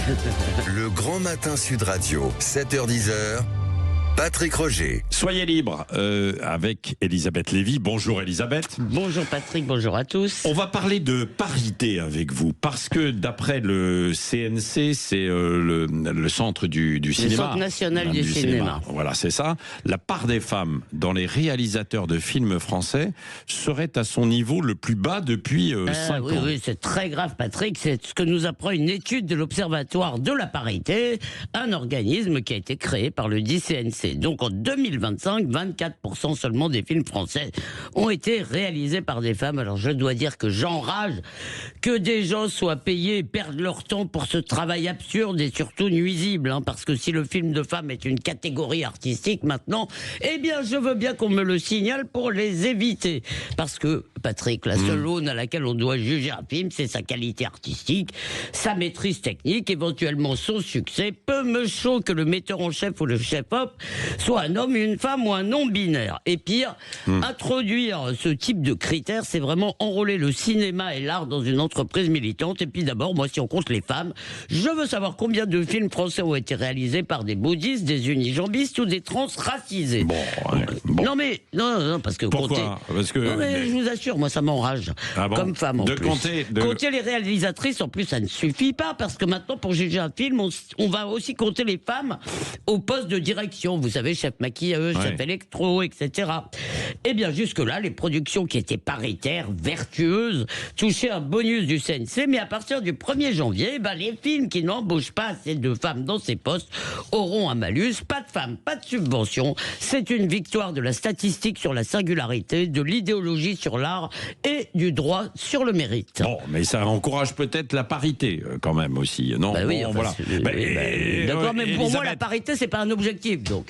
Le Grand Matin Sud Radio, 7h-10h, Patrick Roger. Soyez libre avec Elisabeth Lévy. Bonjour Elisabeth. Bonjour Patrick, bonjour à tous. On va parler de parité avec vous, parce que d'après le CNC, c'est le centre du cinéma. Le Centre national du cinéma. Voilà, c'est ça. La part des femmes dans les réalisateurs de films français serait à son niveau le plus bas depuis 5 ans. Oui, c'est très grave Patrick. C'est ce que nous apprend une étude de l'Observatoire de la parité, un organisme qui a été créé par le dit CNC. Donc en 2025, 24% seulement des films français ont été réalisés par des femmes. Alors je dois dire que j'enrage que des gens soient payés et perdent leur temps pour ce travail absurde et surtout nuisible. Parce que si le film de femme est une catégorie artistique maintenant, eh bien je veux bien qu'on me le signale pour les éviter. Parce que Patrick, la seule aune à laquelle on doit juger un film, c'est sa qualité artistique, sa maîtrise technique, éventuellement son succès. Peu me chaud que le metteur en chef ou le chef-op soit un homme, une femme ou un non-binaire. Et pire, introduire ce type de critères, c'est vraiment enrôler le cinéma et l'art dans une entreprise militante. Et puis d'abord, moi, si on compte les femmes, je veux savoir combien de films français ont été réalisés par des bouddhistes, des unijambistes ou des trans racisés. Bon. Non, parce que pourquoi ? Parce que non, mais je vous assure, moi, ça m'enrage. Comme femme, en plus. Compter les réalisatrices, en plus, ça ne suffit pas, parce que maintenant, pour juger un film, on va aussi compter les femmes au poste de direction. Vous savez, chef maquilleuse, chef électro, etc. Eh bien, jusque-là, les productions qui étaient paritaires, vertueuses, touchaient un bonus du CNC, mais à partir du 1er janvier, les films qui n'embauchent pas assez de femmes dans ces postes auront un malus. Pas de femmes, pas de subvention. C'est une victoire de la statistique sur la singularité, de l'idéologie sur l'art et du droit sur le mérite. Bon, mais ça encourage peut-être la parité quand même aussi, non ? D'accord, mais pour moi, la parité, c'est pas un objectif, donc.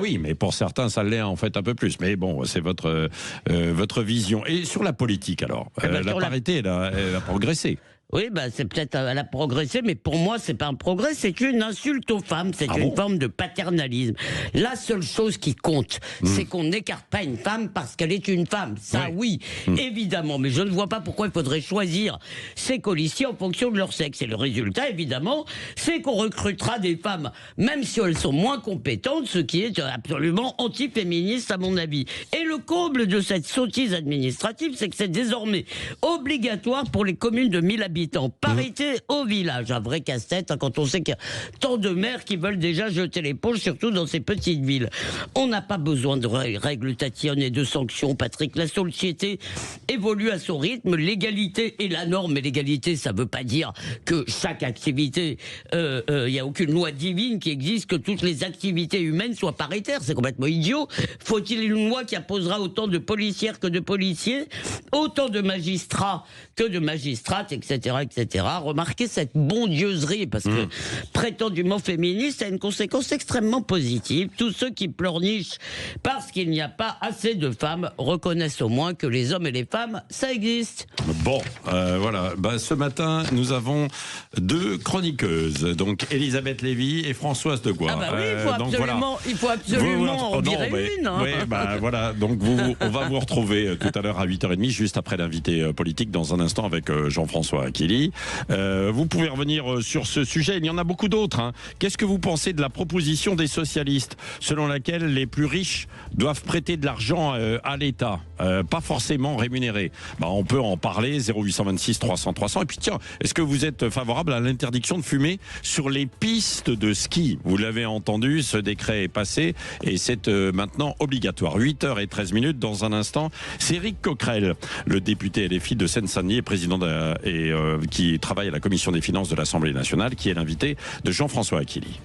Oui, mais pour certains, ça l'est en fait un peu plus. Mais bon, c'est votre vision. Et sur la politique, alors, la parité, elle a progressé. Oui, c'est peut-être elle a progressé, mais pour moi, c'est pas un progrès, c'est une insulte aux femmes, c'est une forme de paternalisme. La seule chose qui compte, c'est qu'on n'écarte pas une femme parce qu'elle est une femme. Ça, oui, évidemment, mais je ne vois pas pourquoi il faudrait choisir ses colistiers en fonction de leur sexe. Et le résultat, évidemment, c'est qu'on recrutera des femmes, même si elles sont moins compétentes, ce qui est absolument anti-féministe à mon avis. Et le comble de cette sottise administrative, c'est que c'est désormais obligatoire pour les communes de 1000 habitants. Parité au village, un vrai casse-tête quand on sait qu'il y a tant de maires qui veulent déjà jeter l'éponge, surtout dans ces petites villes. On n'a pas besoin de règles tatillonnes et de sanctions, Patrick. La société évolue à son rythme. L'égalité est la norme, mais l'égalité, ça ne veut pas dire que chaque activité, il n'y a aucune loi divine qui existe, que toutes les activités humaines soient paritaires. C'est complètement idiot. Faut-il une loi qui imposera autant de policières que de policiers, autant de magistrats que de magistrates, etc., etc. Remarquez cette bondieuserie, parce que prétendument féministe a une conséquence extrêmement positive. Tous ceux qui pleurnichent parce qu'il n'y a pas assez de femmes reconnaissent au moins que les hommes et les femmes, ça existe. Bon, voilà. Ce matin, nous avons deux chroniqueuses, donc Elisabeth Lévy et Françoise de Gois. Il faut absolument en virer une. Oui, voilà. Donc on va vous retrouver tout à l'heure à 8h30, juste après l'invité politique, dans un instant avec Jean-François Achilli. Vous pouvez revenir sur ce sujet, il y en a beaucoup d'autres. Qu'est-ce que vous pensez de la proposition des socialistes selon laquelle les plus riches doivent prêter de l'argent à l'État, pas forcément rémunéré? On peut en parler, 0826 300 300. Et puis tiens, est-ce que vous êtes favorable à l'interdiction de fumer sur les pistes de ski? Vous l'avez entendu, ce décret est passé et c'est maintenant obligatoire. 8h13 dans un instant, c'est Éric Coquerel, le député LFI de Seine-Saint-Denis et président qui travaille à la commission des finances de l'Assemblée nationale, qui est l'invité de Jean-François Achilli.